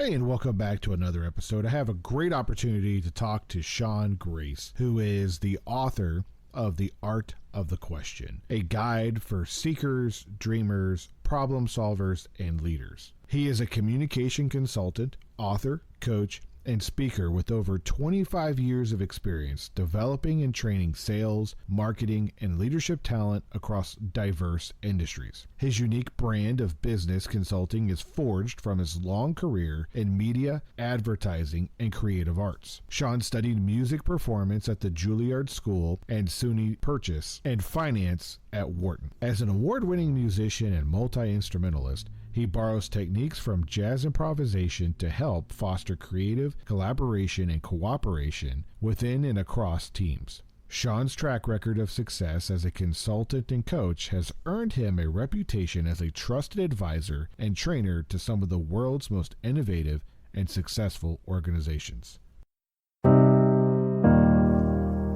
Hey, and welcome back to another episode. I have a great opportunity to talk to Sean Grace, who is the author of The Art of the Question, a guide for seekers, dreamers, problem solvers, and leaders. He is a communication consultant, author, coach, and speaker with over 25 years of experience developing and training sales, marketing, and leadership talent across diverse industries. His unique brand of business consulting is forged from his long career in media, advertising, and creative arts. Sean studied music performance at the Juilliard School and SUNY Purchase and finance at Wharton. As an award-winning musician and multi-instrumentalist, he borrows techniques from jazz improvisation to help foster creative collaboration and cooperation within and across teams. Sean's track record of success as a consultant and coach has earned him a reputation as a trusted advisor and trainer to some of the world's most innovative and successful organizations.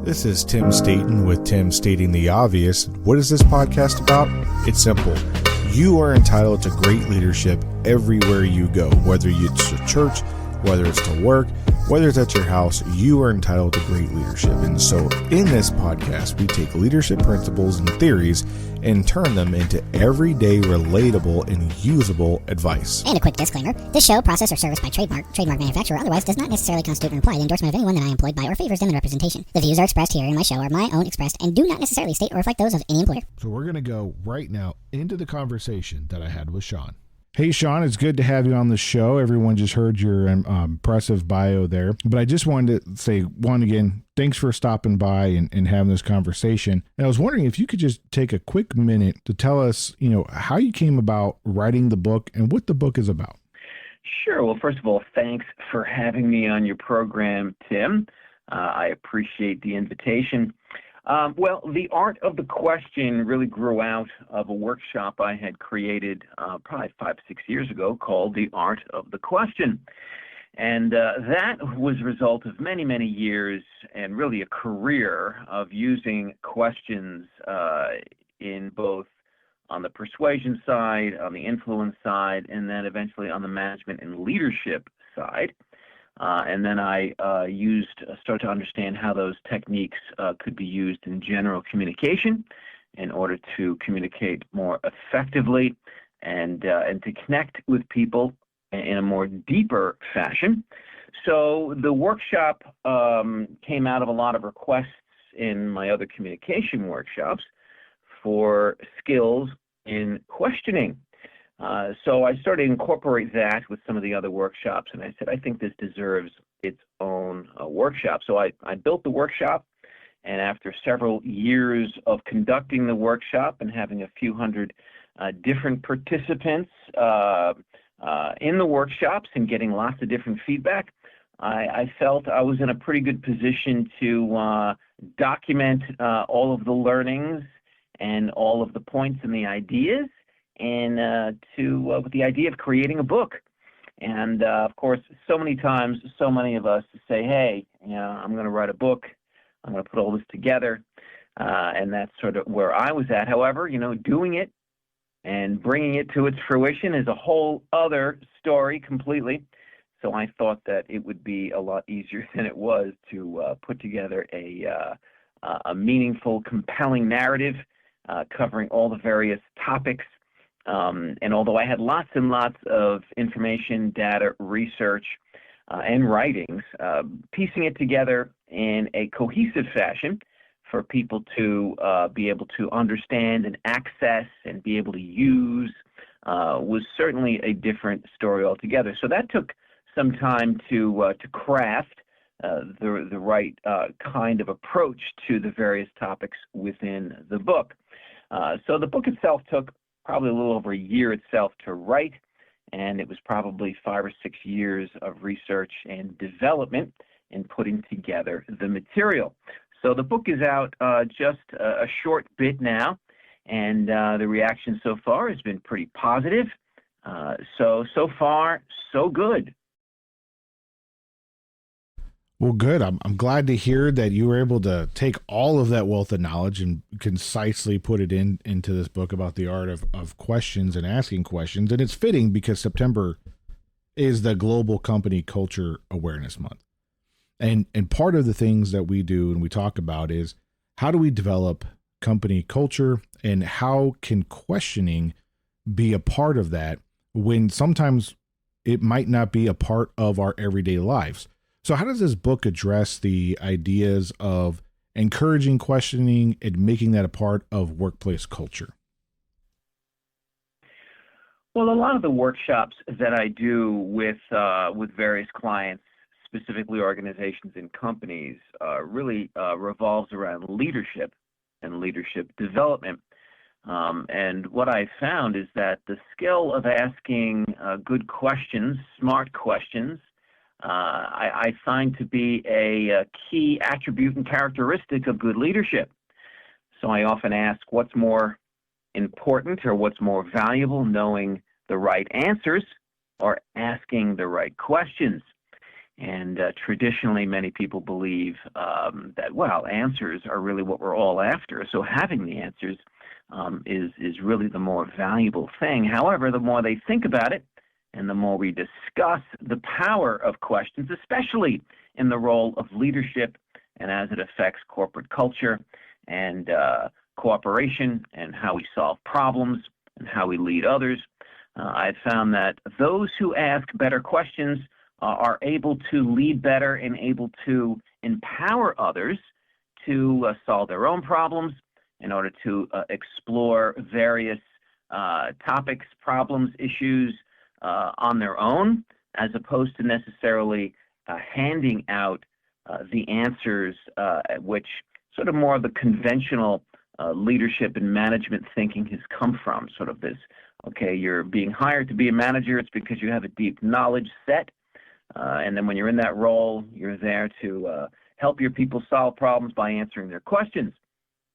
This is Tim Staten with Tim Stating the Obvious. What is this podcast about? It's simple. You are entitled to great leadership everywhere you go, whether it's to church, whether it's to work, whether it's at your house, you are entitled to great leadership. And so in this podcast, we take leadership principles and theories and turn them into everyday, relatable, and usable advice. And a quick disclaimer, this show, process, or service by trademark manufacturer, otherwise does not necessarily constitute an implied endorsement of anyone that I employed by or favors them in representation. The views are expressed here in my show are my own expressed and do not necessarily state or reflect those of any employer. So we're going to go right now into the conversation that I had with Sean. Hey, Sean, it's good to have you on the show. Everyone just heard your impressive bio there. But I just wanted to say, one, again, thanks for stopping by and having this conversation. And I was wondering if you could just take a quick minute to tell us, how you came about writing the book and what the book is about. Sure. Well, first of all, thanks for having me on your program, Tim. I appreciate the invitation. Well, The Art of the Question really grew out of a workshop I had created probably 5-6 years ago called The Art of the Question. And that was a result of many, many years and really a career of using questions in both on the persuasion side, on the influence side, and then eventually on the management and leadership side. And then I started to understand how those techniques could be used in general communication in order to communicate more effectively and to connect with people in a more deeper fashion. So the workshop came out of a lot of requests in my other communication workshops for skills in questioning. So I started to incorporate that with some of the other workshops, and I said, I think this deserves its own workshop. So I built the workshop, and after several years of conducting the workshop and having a few hundred different participants in the workshops and getting lots of different feedback, I felt I was in a pretty good position to document all of the learnings and all of the points and the ideas, and with the idea of creating a book. And of course, so many times, so many of us say, hey, I'm going to write a book, I'm going to put all this together, and that's sort of where I was at. However, doing it and bringing it to its fruition is a whole other story completely. So I thought that it would be a lot easier than it was to put together a meaningful, compelling narrative covering all the various topics. And although I had lots and lots of information, data, research, and writings, piecing it together in a cohesive fashion for people to be able to understand and access and be able to use was certainly a different story altogether. So that took some time to craft the right kind of approach to the various topics within the book. So the book itself took probably a little over a year itself to write, and it was probably 5 or 6 years of research and development in putting together the material. So the book is out just a short bit now, and the reaction so far has been pretty positive. So far, so good. Well, good. I'm glad to hear that you were able to take all of that wealth of knowledge and concisely put it into this book about the art of questions and asking questions. And it's fitting because September is the Global Company Culture Awareness Month. And part of the things that we do and we talk about is how do we develop company culture and how can questioning be a part of that when sometimes it might not be a part of our everyday lives. So how does this book address the ideas of encouraging questioning and making that a part of workplace culture? Well, a lot of the workshops that I do with various clients, specifically organizations and companies, really revolves around leadership and leadership development. And what I found is that the skill of asking good questions, smart questions, I find to be a key attribute and characteristic of good leadership. So I often ask what's more important or what's more valuable, knowing the right answers or asking the right questions. And traditionally, many people believe that, well, answers are really what we're all after. So having the answers is really the more valuable thing. However, the more they think about it and the more we discuss the power of questions, especially in the role of leadership and as it affects corporate culture and cooperation and how we solve problems and how we lead others, I've found that those who ask better questions are able to lead better and able to empower others to solve their own problems in order to explore various topics, problems, issues on their own, as opposed to necessarily handing out the answers, which sort of more of the conventional leadership and management thinking has come from, sort of this, okay, you're being hired to be a manager, it's because you have a deep knowledge set, and then when you're in that role, you're there to help your people solve problems by answering their questions.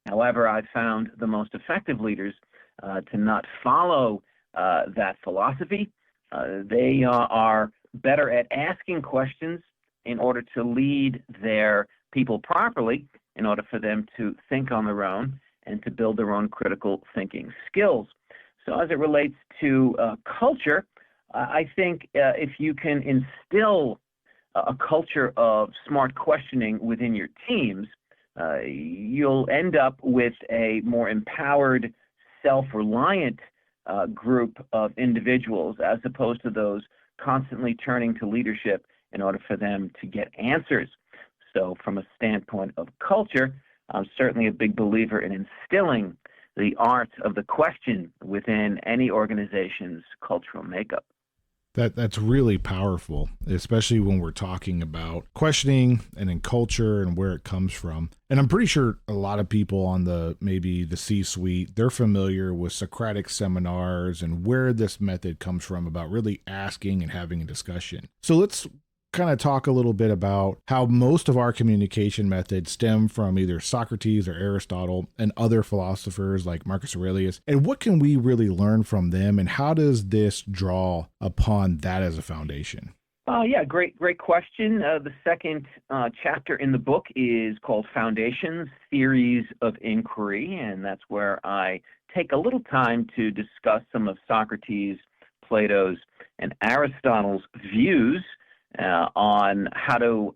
However, I've found the most effective leaders to not follow that philosophy. They are better at asking questions in order to lead their people properly, in order for them to think on their own and to build their own critical thinking skills. So as it relates to culture, I think if you can instill a culture of smart questioning within your teams, you'll end up with a more empowered, self-reliant group of individuals, as opposed to those constantly turning to leadership in order for them to get answers. So from a standpoint of culture, I'm certainly a big believer in instilling the art of the question within any organization's cultural makeup. That's really powerful, especially when we're talking about questioning and in culture and where it comes from. And I'm pretty sure a lot of people on maybe the C-suite, they're familiar with Socratic seminars and where this method comes from about really asking and having a discussion. So let's kind of talk a little bit about how most of our communication methods stem from either Socrates or Aristotle and other philosophers like Marcus Aurelius, and what can we really learn from them, and how does this draw upon that as a foundation? Yeah, great question. The second chapter in the book is called Foundations, Theories of Inquiry, and that's where I take a little time to discuss some of Socrates, Plato's, and Aristotle's views on how to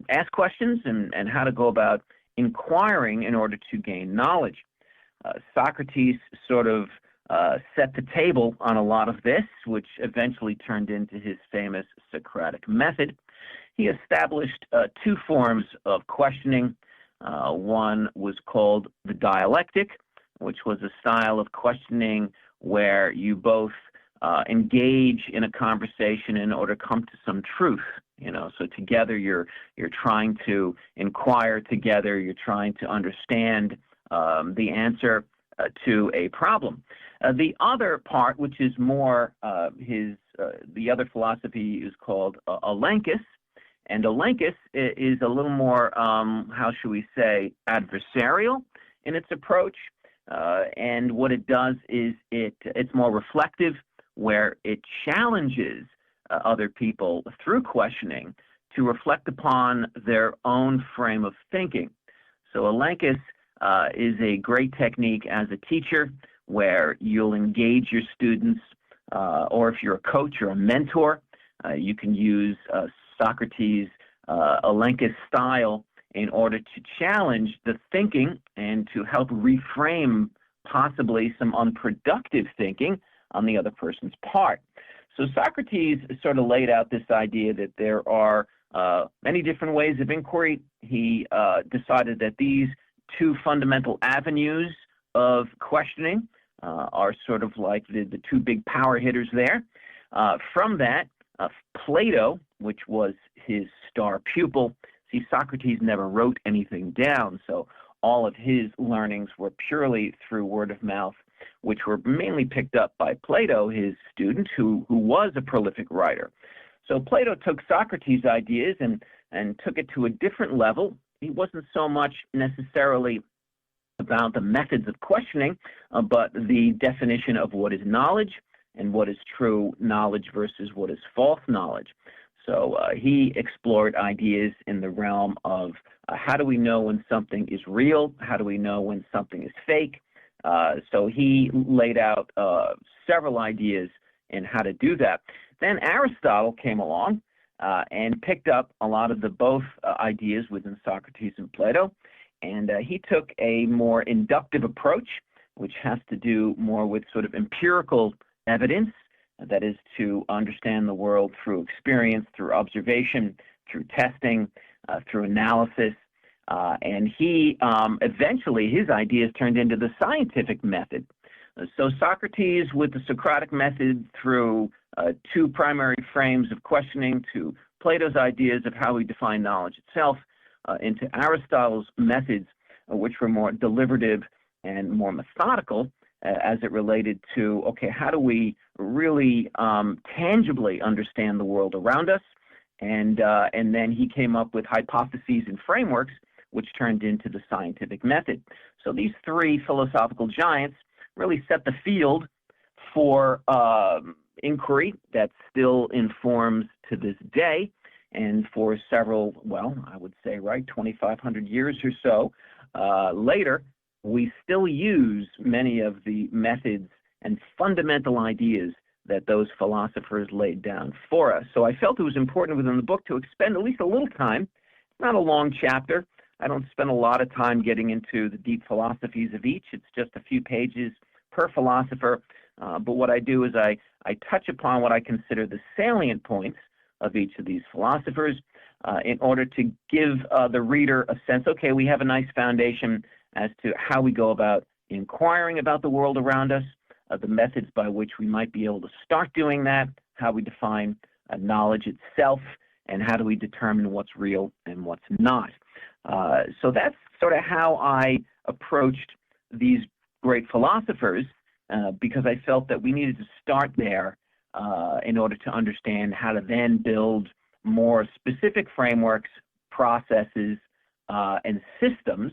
ask questions and how to go about inquiring in order to gain knowledge. Socrates sort of set the table on a lot of this, which eventually turned into his famous Socratic method. He established two forms of questioning. One was called the dialectic, which was a style of questioning where you both engage in a conversation in order to come to some truth. So together you're trying to inquire together, you're trying to understand the answer to a problem. The other part, which is more the other philosophy is called Elenchus, and Elenchus is a little more, how should we say, adversarial in its approach, and what it does is it's more reflective, where it challenges other people through questioning to reflect upon their own frame of thinking. So Elenchus is a great technique as a teacher where you'll engage your students, or if you're a coach or a mentor, You can use Socrates' Elenchus style in order to challenge the thinking and to help reframe possibly some unproductive thinking on the other person's part. So Socrates sort of laid out this idea that there are many different ways of inquiry. He decided that these two fundamental avenues of questioning are sort of like the two big power hitters there. From that, Plato, which was his star pupil, see, Socrates never wrote anything down, so all of his learnings were purely through word of mouth, which were mainly picked up by Plato, his student, who was a prolific writer. So Plato took Socrates' ideas and took it to a different level. He wasn't so much necessarily about the methods of questioning, but the definition of what is knowledge and what is true knowledge versus what is false knowledge. So he explored ideas in the realm of how do we know when something is real? How do we know when something is fake? So he laid out several ideas in how to do that. Then Aristotle came along and picked up a lot of the both ideas within Socrates and Plato, and he took a more inductive approach, which has to do more with sort of empirical evidence, that is to understand the world through experience, through observation, through testing, through analysis. And he eventually, his ideas turned into the scientific method. So Socrates with the Socratic method through two primary frames of questioning, to Plato's ideas of how we define knowledge itself, into Aristotle's methods, which were more deliberative and more methodical as it related to, okay, how do we really tangibly understand the world around us? And then he came up with hypotheses and frameworks, which turned into the scientific method. So these three philosophical giants really set the field for inquiry that still informs to this day, and for several, well, I would say, right, 2,500 years or so later, we still use many of the methods and fundamental ideas that those philosophers laid down for us. So I felt it was important within the book to expend at least a little time. It's not a long chapter. I don't spend a lot of time getting into the deep philosophies of each. It's just a few pages per philosopher. But what I do is I touch upon what I consider the salient points of each of these philosophers in order to give the reader a sense, okay, we have a nice foundation as to how we go about inquiring about the world around us, the methods by which we might be able to start doing that, how we define knowledge itself, and how do we determine what's real and what's not. So that's sort of how I approached these great philosophers, because I felt that we needed to start there in order to understand how to then build more specific frameworks, processes, and systems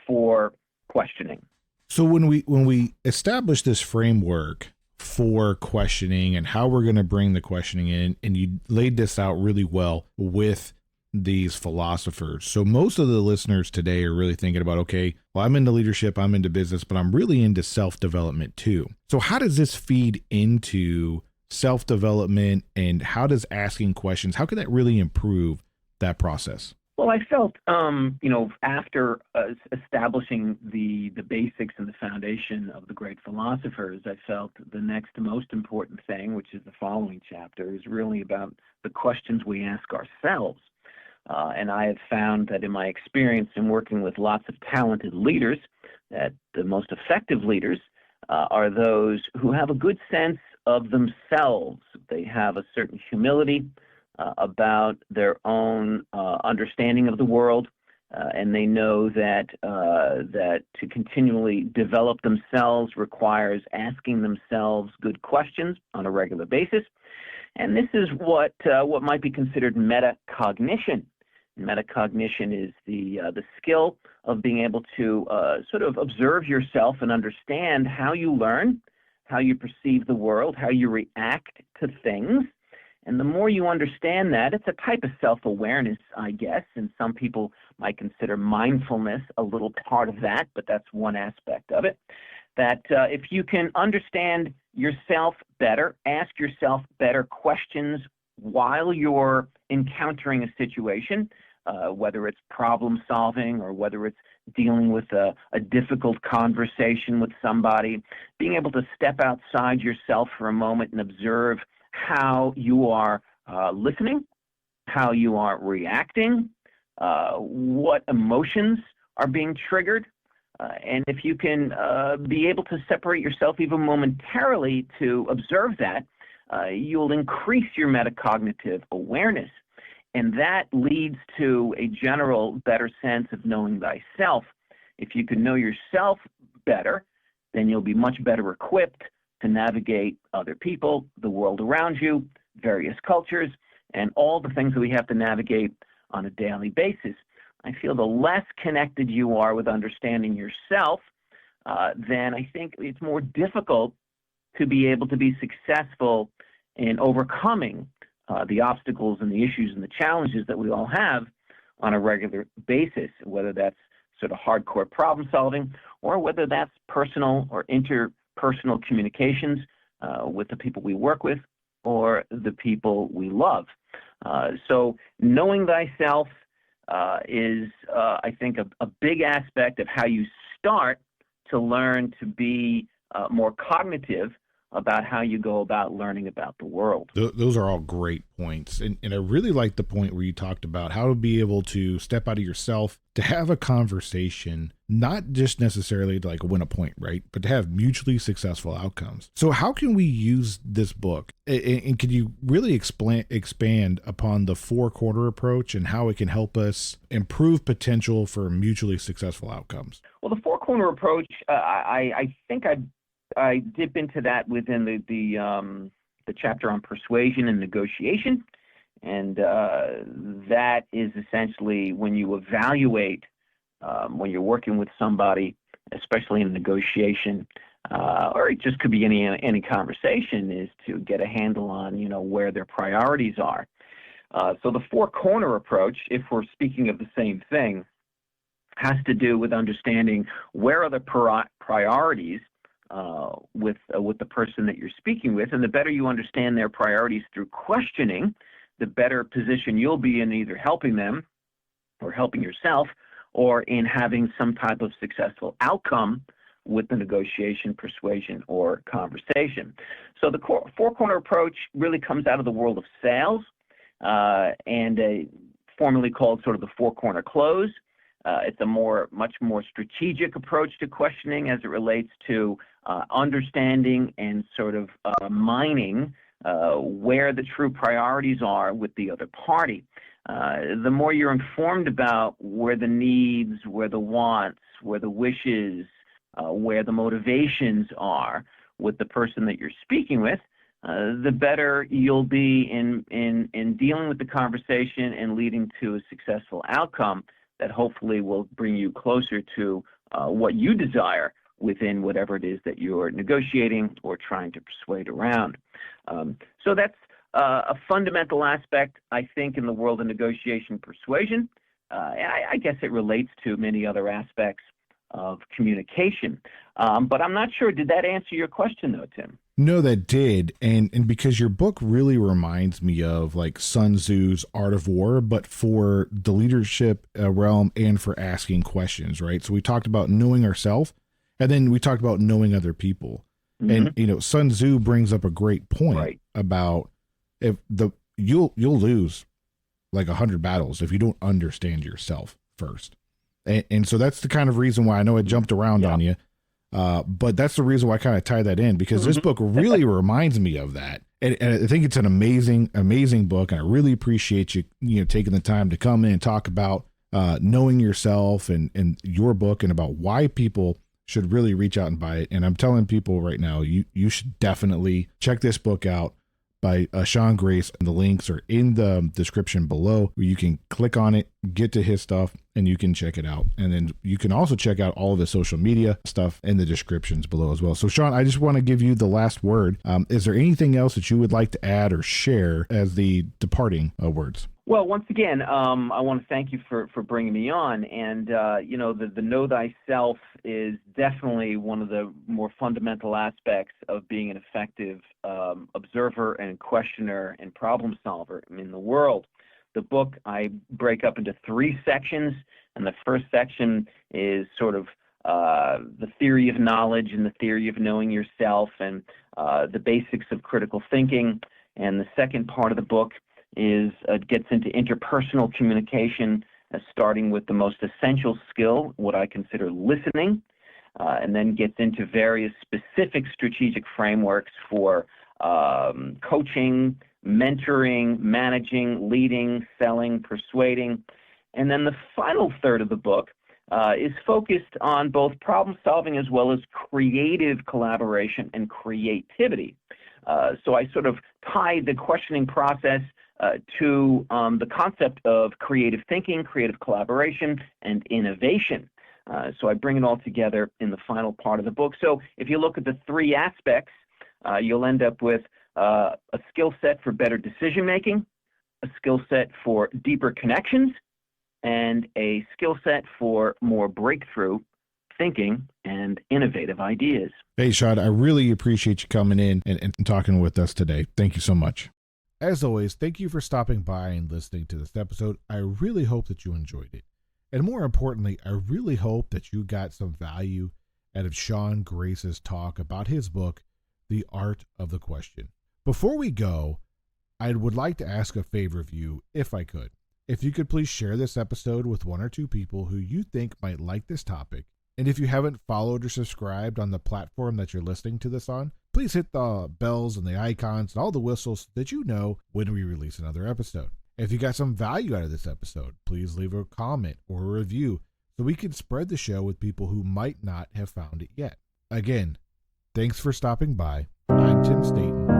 for questioning. So when we establish this framework for questioning and how we're going to bring the questioning in, and you laid this out really well with these philosophers. So most of the listeners today are really thinking about, okay, well, I'm into leadership, I'm into business, but I'm really into self-development too. So how does this feed into self-development, and how does asking questions, how can that really improve that process? Well, I felt, after establishing the basics and the foundation of the great philosophers, I felt the next most important thing, which is the following chapter, is really about the questions we ask ourselves. And I have found that in my experience in working with lots of talented leaders, that the most effective leaders are those who have a good sense of themselves. They have a certain humility about their own understanding of the world, and they know that that to continually develop themselves requires asking themselves good questions on a regular basis. And this is what might be considered metacognition. Metacognition is the skill of being able to sort of observe yourself and understand how you learn, how you perceive the world, how you react to things. And the more you understand that, it's a type of self-awareness, I guess, and some people might consider mindfulness a little part of that, but that's one aspect of it. That if you can understand yourself better, ask yourself better questions while you're encountering a situation, whether it's problem solving or whether it's dealing with a difficult conversation with somebody, being able to step outside yourself for a moment and observe how you are listening, how you are reacting, what emotions are being triggered. And if you can be able to separate yourself even momentarily to observe that, you'll increase your metacognitive awareness. And that leads to a general better sense of knowing thyself. If you can know yourself better, then you'll be much better equipped to navigate other people, the world around you, various cultures, and all the things that we have to navigate on a daily basis. I feel the less connected you are with understanding yourself, then I think it's more difficult to be able to be successful in overcoming the obstacles and the issues and the challenges that we all have on a regular basis, whether that's sort of hardcore problem solving or whether that's personal or interpersonal communications with the people we work with or the people we love. So knowing thyself is, I think, a big aspect of how you start to learn to be more cognitive about how you go about learning about the world. Those are all great points. And I really like the point where you talked about how to be able to step out of yourself, to have a conversation, not just necessarily to like win a point, right? But to have mutually successful outcomes. So how can we use this book? And can you really expand upon the four-corner approach and how it can help us improve potential for mutually successful outcomes? Well, the four-corner approach, I think I dip into that within the chapter on persuasion and negotiation, and that is essentially when you evaluate when you're working with somebody, especially in negotiation, or it just could be any conversation, is to get a handle on where their priorities are. So the four-corner approach, if we're speaking of the same thing, has to do with understanding where are the priorities with the person that you're speaking with, and the better you understand their priorities through questioning, the better position you'll be in either helping them or helping yourself or in having some type of successful outcome with the negotiation, persuasion, or conversation. So the four-corner approach really comes out of the world of sales and formerly called sort of the four-corner close. It's a much more strategic approach to questioning as it relates to understanding and sort of mining where the true priorities are with the other party. The more you're informed about where the needs, where the wants, where the wishes, where the motivations are with the person that you're speaking with, the better you'll be in dealing with the conversation and leading to a successful outcome that hopefully will bring you closer to what you desire within whatever it is that you're negotiating or trying to persuade around. So that's a fundamental aspect, I think, in the world of negotiation persuasion. I guess it relates to many other aspects of communication. But I'm not sure, did that answer your question though, Tim? No, that did. And because your book really reminds me of like Sun Tzu's Art of War, but for the leadership realm and for asking questions, right? So we talked about knowing ourselves, and then we talked about knowing other people. Mm-hmm. And, Sun Tzu brings up a great point about you'll lose like 100 battles if you don't understand yourself first. And so that's the kind of reason why I know I jumped around on you. But that's the reason why I kind of tie that in, because this book really reminds me of that. And I think it's an amazing, amazing book. And I really appreciate you taking the time to come in and talk about knowing yourself and your book and about why people should really reach out and buy it. And I'm telling people right now, you should definitely check this book out by Sean Grace, and the links are in the description below, where you can click on it, get to his stuff, and you can check it out. And then you can also check out all of the social media stuff in the descriptions below as well. So Sean, I just want to give you the last word. Is there anything else that you would like to add or share as the departing words? Well, once again, I want to thank you for bringing me on. And, the know thyself is definitely one of the more fundamental aspects of being an effective observer and questioner and problem solver in the world. The book I break up into 3 sections, and the first section is sort of the theory of knowledge and the theory of knowing yourself and the basics of critical thinking. And the second part of the book gets into interpersonal communication, starting with the most essential skill, what I consider listening, and then gets into various specific strategic frameworks for coaching, mentoring, managing, leading, selling, persuading. And then the final third of the book is focused on both problem solving as well as creative collaboration and creativity. So I sort of tie the questioning process to the concept of creative thinking, creative collaboration, and innovation. So I bring it all together in the final part of the book. So if you look at the 3 aspects, you'll end up with a skill set for better decision making, a skill set for deeper connections, and a skill set for more breakthrough thinking and innovative ideas. Hey, Sean, I really appreciate you coming in and talking with us today. Thank you so much. As always, thank you for stopping by and listening to this episode. I really hope that you enjoyed it. And more importantly, I really hope that you got some value out of Sean Grace's talk about his book, The Art of the Question. Before we go, I would like to ask a favor of you, if I could. If you could please share this episode with 1 or 2 people who you think might like this topic. And if you haven't followed or subscribed on the platform that you're listening to this on, please hit the bells and the icons and all the whistles so that you know when we release another episode. If you got some value out of this episode, please leave a comment or a review so we can spread the show with people who might not have found it yet. Again, thanks for stopping by. I'm Tim Staten.